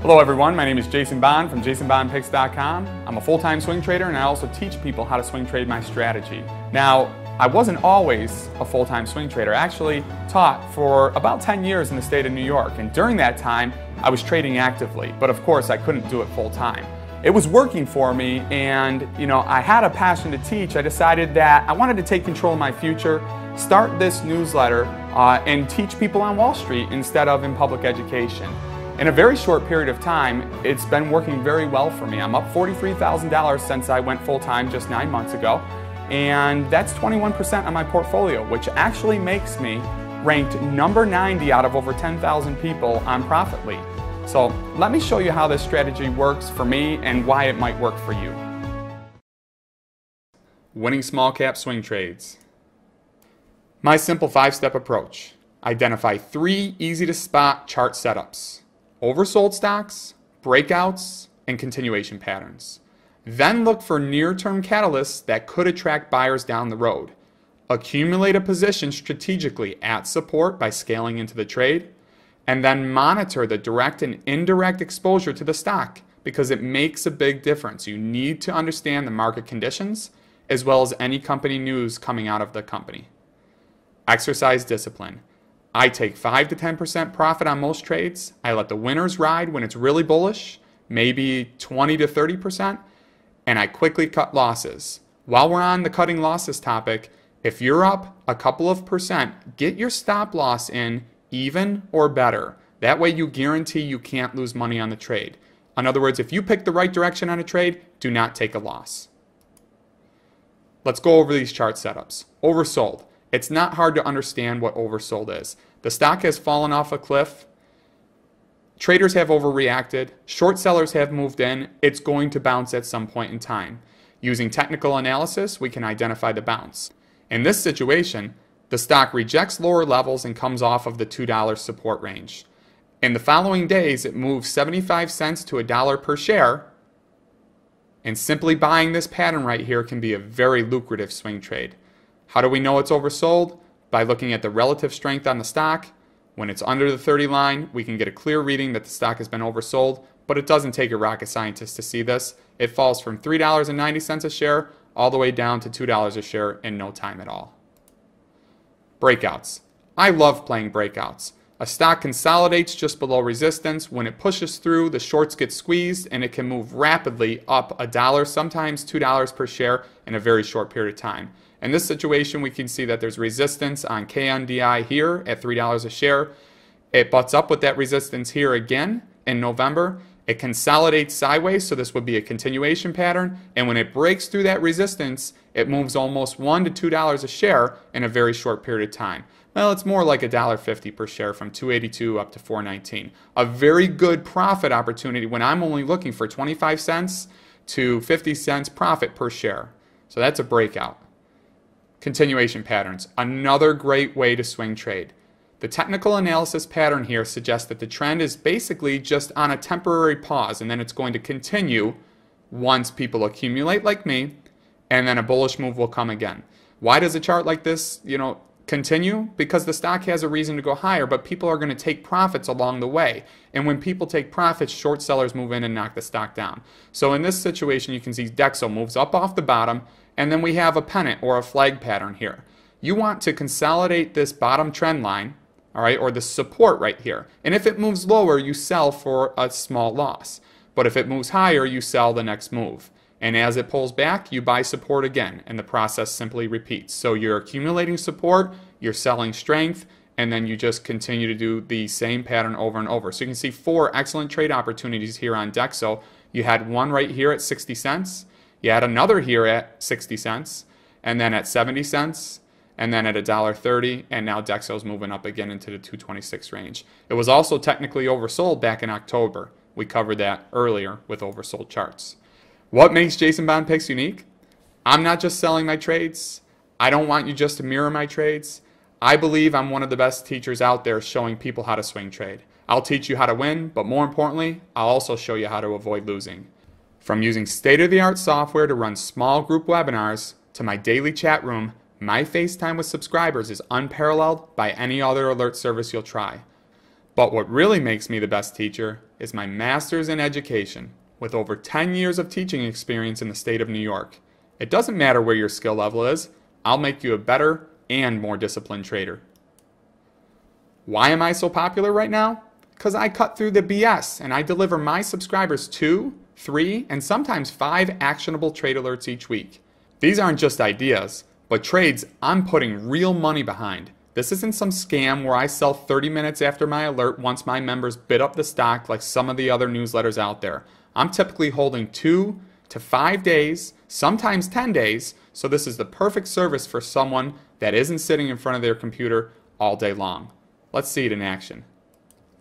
Hello everyone, my name is Jason Bond from jasonbondpicks.com. I'm a full-time swing trader and I also teach people how to swing trade my strategy. Now, I wasn't always a full-time swing trader. I actually taught for about 10 years in the state of New York, and during that time I was trading actively, but of course I couldn't do it full-time. It was working for me, and I had a passion to teach. I decided that I wanted to take control of my future, start this newsletter, and teach people on Wall Street instead of in public education. In a very short period of time, it's been working very well for me. I'm up $43,000 since I went full-time just 9 months ago, and that's 21% on my portfolio, which actually makes me ranked number 90 out of over 10,000 people on Profitly. So let me show you how this strategy works for me and why it might work for you. Winning small cap swing trades. My simple 5-step approach. Identify 3 easy to spot chart setups: oversold stocks, breakouts, and continuation patterns. Then look for near-term catalysts that could attract buyers down the road. Accumulate a position strategically at support by scaling into the trade, and then monitor the direct and indirect exposure to the stock because it makes a big difference. You need to understand the market conditions as well as any company news coming out of the company. Exercise discipline. I take 5 to 10% profit on most trades. I let the winners ride when it's really bullish, maybe 20 to 30%, and I quickly cut losses. While we're on the cutting losses topic, if you're up a couple of percent, get your stop loss in even or better. That way you guarantee you can't lose money on the trade. In other words, if you pick the right direction on a trade, do not take a loss. Let's go over these chart setups. Oversold. It's not hard to understand what oversold is. The stock has fallen off a cliff. Traders have overreacted. Short sellers have moved in. It's going to bounce at some point in time. Using technical analysis, we can identify the bounce. In this situation, the stock rejects lower levels and comes off of the $2 support range. In the following days, it moves 75 cents to $1 per share. And simply buying this pattern right here can be a very lucrative swing trade. How do we know it's oversold? By looking at the relative strength on the stock. When it's under the 30 line, we can get a clear reading that the stock has been oversold, but it doesn't take a rocket scientist to see this. It falls from $3.90 a share all the way down to $2 a share in no time at all. Breakouts. I love playing breakouts. A stock consolidates just below resistance. When it pushes through, the shorts get squeezed and it can move rapidly up $1, sometimes $2 per share in a very short period of time. In this situation, we can see that there's resistance on KNDI here at $3 a share. It butts up with that resistance here again in November. It consolidates sideways, so this would be a continuation pattern. And when it breaks through that resistance, it moves almost $1 to $2 a share in a very short period of time. Well, it's more like $1.50 per share from $2.82 up to $4.19. A very good profit opportunity when I'm only looking for 25 cents to 50 cents profit per share. So that's a breakout. Continuation patterns, another great way to swing trade. The technical analysis pattern here suggests that the trend is basically just on a temporary pause, and then it's going to continue once people accumulate like me, and then a bullish move will come again. Why does a chart like this, continue? Because the stock has a reason to go higher, but people are going to take profits along the way. And when people take profits, short sellers move in and knock the stock down. So in this situation, you can see DXO moves up off the bottom, and then we have a pennant or a flag pattern here. You want to consolidate this bottom trend line, all right, or the support right here. And if it moves lower, you sell for a small loss. But if it moves higher, you sell the next move. And as it pulls back, you buy support again, and the process simply repeats. So you're accumulating support, you're selling strength, and then you just continue to do the same pattern over and over. So you can see 4 excellent trade opportunities here on DXO. You had one right here at 60 cents. You had another here at 60 cents, and then at 70 cents, and then at $1.30, and now DXO's moving up again into the 226 range. It was also technically oversold back in October. We covered that earlier with oversold charts. What makes Jason Bond Picks unique? I'm not just selling my trades. I don't want you just to mirror my trades. I believe I'm one of the best teachers out there showing people how to swing trade. I'll teach you how to win, but more importantly, I'll also show you how to avoid losing. From using state-of-the-art software to run small group webinars to my daily chat room, my FaceTime with subscribers is unparalleled by any other alert service you'll try. But what really makes me the best teacher is my master's in education, with over 10 years of teaching experience in the state of New York. It doesn't matter where your skill level is, I'll make you a better and more disciplined trader. Why am I so popular right now? Because I cut through the BS and I deliver my subscribers 2, 3, and sometimes 5 actionable trade alerts each week. These aren't just ideas, but trades I'm putting real money behind. This isn't some scam where I sell 30 minutes after my alert once my members bid up the stock like some of the other newsletters out there. I'm typically holding 2 to 5 days, sometimes 10 days, so this is the perfect service for someone that isn't sitting in front of their computer all day long. Let's see it in action.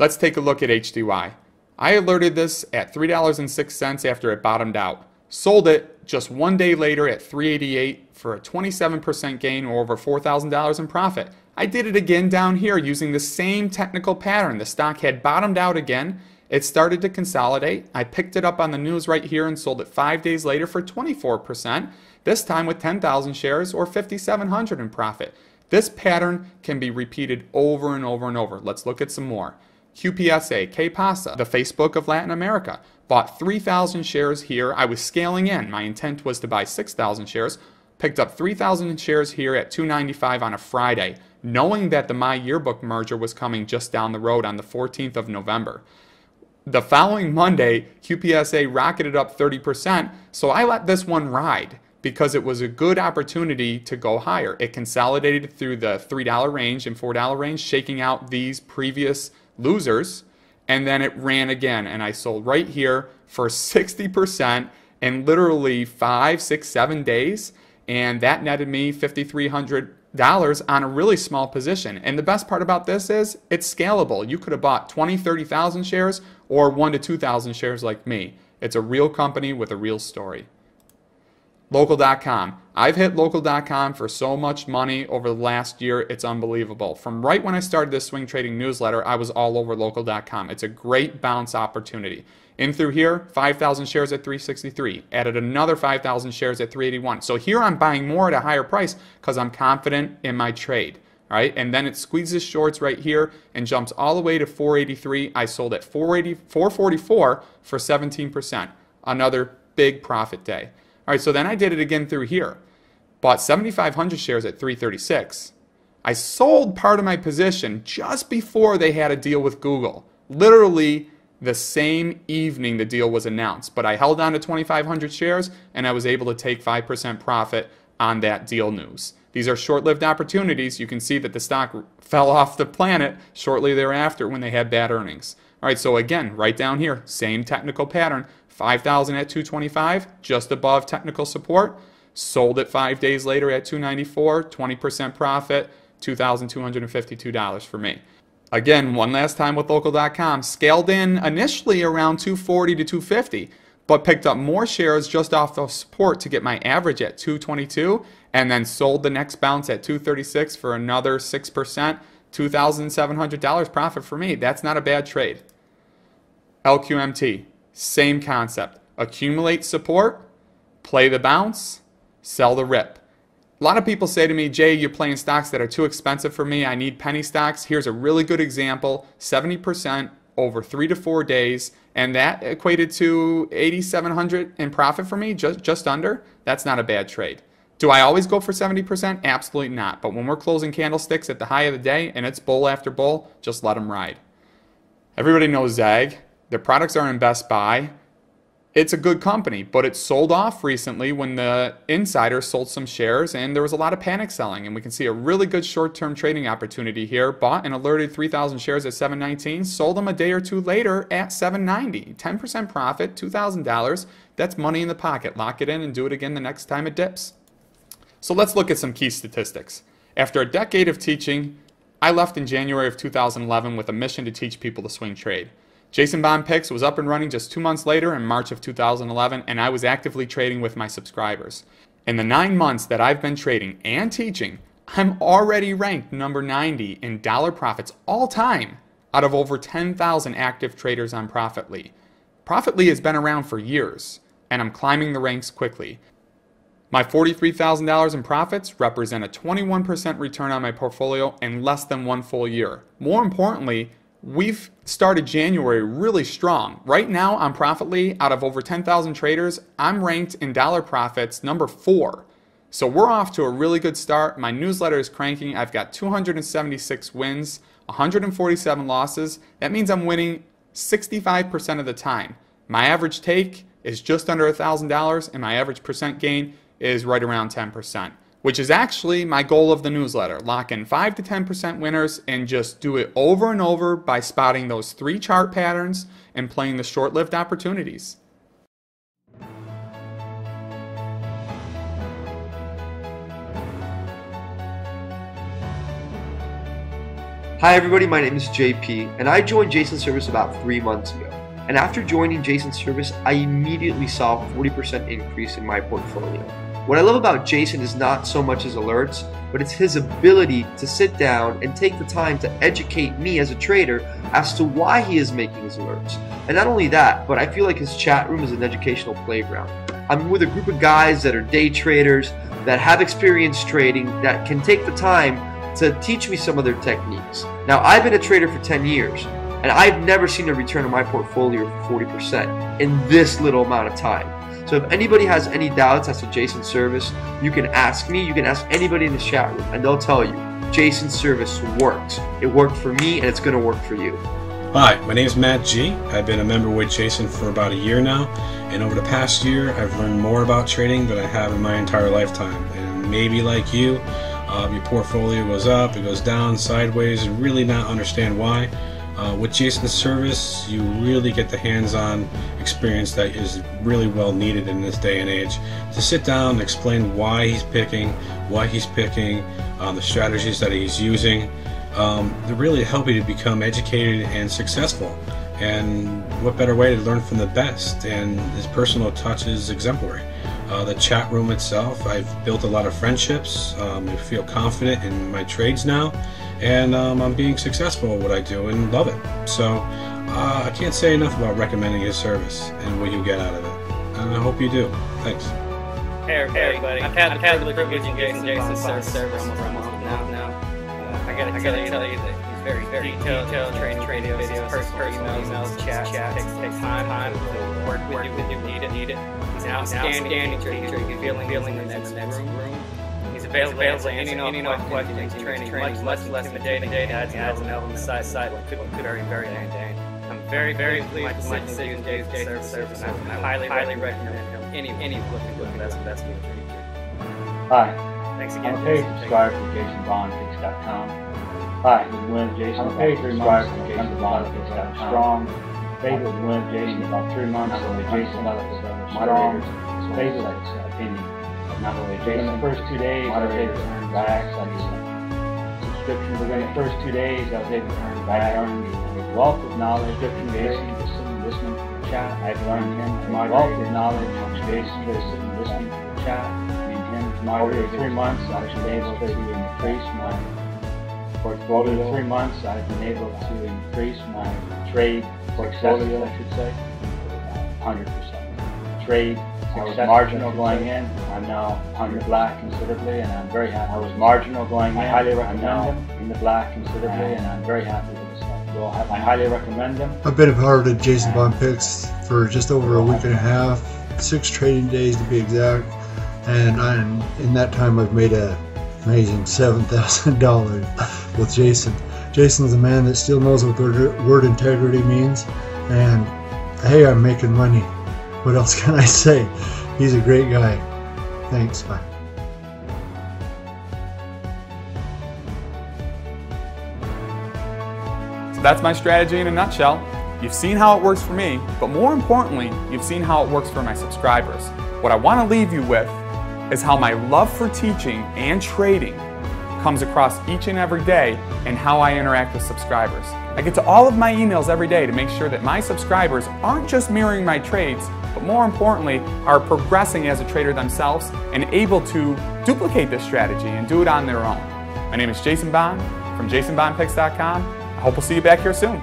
Let's take a look at HDY. I alerted this at $3.06 after it bottomed out. Sold it just 1 day later at $3.88 for a 27% gain or over $4,000 in profit. I did it again down here using the same technical pattern. The stock had bottomed out again. It started to consolidate. I picked it up on the news right here and sold it 5 days later for 24%, this time with 10,000 shares or $5,700 in profit. This pattern can be repeated over and over and over. Let's look at some more. QPSA, KPASA, the Facebook of Latin America. Bought 3,000 shares here. I was scaling in. My intent was to buy 6,000 shares. Picked up 3,000 shares here at $2.95 on a Friday, knowing that the My Yearbook merger was coming just down the road on the 14th of November. The following Monday, QPSA rocketed up 30%, so I let this one ride because it was a good opportunity to go higher. It consolidated through the $3 range and $4 range, shaking out these previous losers, and then it ran again, and I sold right here for 60% in literally 5, 6, 7 days, and that netted me $5,300 on a really small position. And the best part about this is it's scalable. You could have bought 20, 30,000 shares or 1 to 2,000 shares like me. It's a real company with a real story. Local.com. I've hit Local.com for so much money over the last year, it's unbelievable. From right when I started this swing trading newsletter, I was all over Local.com. It's a great bounce opportunity. In through here, 5,000 shares at 363. Added another 5,000 shares at 381. So here I'm buying more at a higher price because I'm confident in my trade. All right, and then it squeezes shorts right here and jumps all the way to 483. I sold at 444 for 17%. Another big profit day. All right, so then I did it again through here. Bought 7,500 shares at 336. I sold part of my position just before they had a deal with Google. Literally the same evening the deal was announced. But I held on to 2,500 shares and I was able to take 5% profit on that deal news. These are short-lived opportunities. You can see that the stock fell off the planet shortly thereafter when they had bad earnings. All right, so again, right down here, same technical pattern. 5,000 at 225, just above technical support. Sold it 5 days later at 294, 20% profit, $2,252 for me. Again, one last time with Local.com, scaled in initially around 240 to 250, but picked up more shares just off the support to get my average at 222, and then sold the next bounce at 236 for another 6%, $2,700 profit for me. That's not a bad trade. LQMT. Same concept. Accumulate support, play the bounce, sell the rip. A lot of people say to me, Jay, you're playing stocks that are too expensive for me. I need penny stocks. Here's a really good example. 70% over 3 to 4 days. And that equated to $8,700 in profit for me, just under. That's not a bad trade. Do I always go for 70%? Absolutely not. But when we're closing candlesticks at the high of the day and it's bull after bull, just let them ride. Everybody knows Zag. Their products are in Best Buy. It's a good company, but it sold off recently when the insider sold some shares and there was a lot of panic selling. And we can see a really good short-term trading opportunity here. Bought and alerted 3,000 shares at $7.19, sold them a day or two later at $7.90. 10% profit, $2,000. That's money in the pocket. Lock it in and do it again the next time it dips. So let's look at some key statistics. After a decade of teaching, I left in January of 2011 with a mission to teach people to swing trade. Jason Bond Picks was up and running just 2 months later in March of 2011, and I was actively trading with my subscribers. In the 9 months that I've been trading and teaching, I'm already ranked number 90 in dollar profits all time out of over 10,000 active traders on Profitly. Profitly has been around for years, and I'm climbing the ranks quickly. My $43,000 in profits represent a 21% return on my portfolio in less than 1 full year. More importantly, we've started January really strong. Right now on Profitly, out of over 10,000 traders, I'm ranked in dollar profits number 4. So we're off to a really good start. My newsletter is cranking. I've got 276 wins, 147 losses. That means I'm winning 65% of the time. My average take is just under $1,000, and my average percent gain is right around 10%, which is actually my goal of the newsletter. Lock in 5 to 10% winners and just do it over and over by spotting those 3 chart patterns and playing the short-lived opportunities. Hi everybody, my name is JP, and I joined Jason's service about 3 months ago. And after joining Jason's service, I immediately saw a 40% increase in my portfolio. What I love about Jason is not so much his alerts, but it's his ability to sit down and take the time to educate me as a trader as to why he is making his alerts. And not only that, but I feel like his chat room is an educational playground. I'm with a group of guys that are day traders, that have experience trading, that can take the time to teach me some of their techniques. Now, I've been a trader for 10 years, and I've never seen a return on my portfolio of 40% in this little amount of time. So if anybody has any doubts as to Jason's service, you can ask me, you can ask anybody in the chat room, and they'll tell you, Jason's service works. It worked for me, and it's gonna work for you. Hi, my name is Matt G. I've been a member with Jason for about a year now, and over the past year, I've learned more about trading than I have in my entire lifetime. And maybe like you, your portfolio goes up, it goes down, sideways, and really not understand why. With Jason's service, you really get the hands-on experience that is really well needed in this day and age. To sit down and explain why he's picking, the strategies that he's using, to really help you to become educated and successful. And what better way to learn from the best? And his personal touch is exemplary. The chat room itself, I've built a lot of friendships. I feel confident in my trades now, and I'm being successful at what I do and love it. So I can't say enough about recommending his service and what you get out of it. And I hope you do. Thanks. Hey everybody, I've had the privilege of getting Jason's service for a month now. I gotta tell you that he's very detailed training videos, personal emails, chat takes time to work with you need it. He's an outstanding teacher. He's feeling in the room. He's available to any questions. He's training much less than the day-to-day adds an element on the side like could very mundane. I'm very pleased with my decision to use Jason's service, and I highly recommend him. Any looking for the best in the future. Hi. Thanks again. I'm a paid subscriber from JasonBondPicks.com. Hi, this is Lynn Jason. I'm a paid subscriber from JasonBondPicks.com. Strong. Favorite Lynn Jason about 3 months. Not only Jason, strong. Favorite opinion. Not only Jason. In the first 2 days, I was able to earn back subscription. Within the first 2 days, I was able to earn back a wealth of knowledge. Subscription Jason, listening to the chat. I've learned him a wealth of knowledge from Jason, listening to the chat. Over 3 months, I've been able to increase my portfolio. Over 3 months, I've been able to increase my trade portfolio, I should say, 100%. Trade, I was marginal going in, I'm now in the black considerably, and I'm very happy. I was marginal going in, I highly recommend them. In the black considerably, and I'm very happy with this stuff. I highly recommend them. I've been a part of Jason Bond Picks for just over a week and a half, 6 trading days to be exact. And in that time, I've made an amazing $7,000 with Jason. Jason's a man that still knows what the word integrity means. And hey, I'm making money. What else can I say? He's a great guy. Thanks. Bye. So that's my strategy in a nutshell. You've seen how it works for me, but more importantly, you've seen how it works for my subscribers. What I want to leave you with is how my love for teaching and trading comes across each and every day and how I interact with subscribers. I get to all of my emails every day to make sure that my subscribers aren't just mirroring my trades, but more importantly, are progressing as a trader themselves and able to duplicate this strategy and do it on their own. My name is Jason Bond from JasonBondPicks.com. I hope we'll see you back here soon.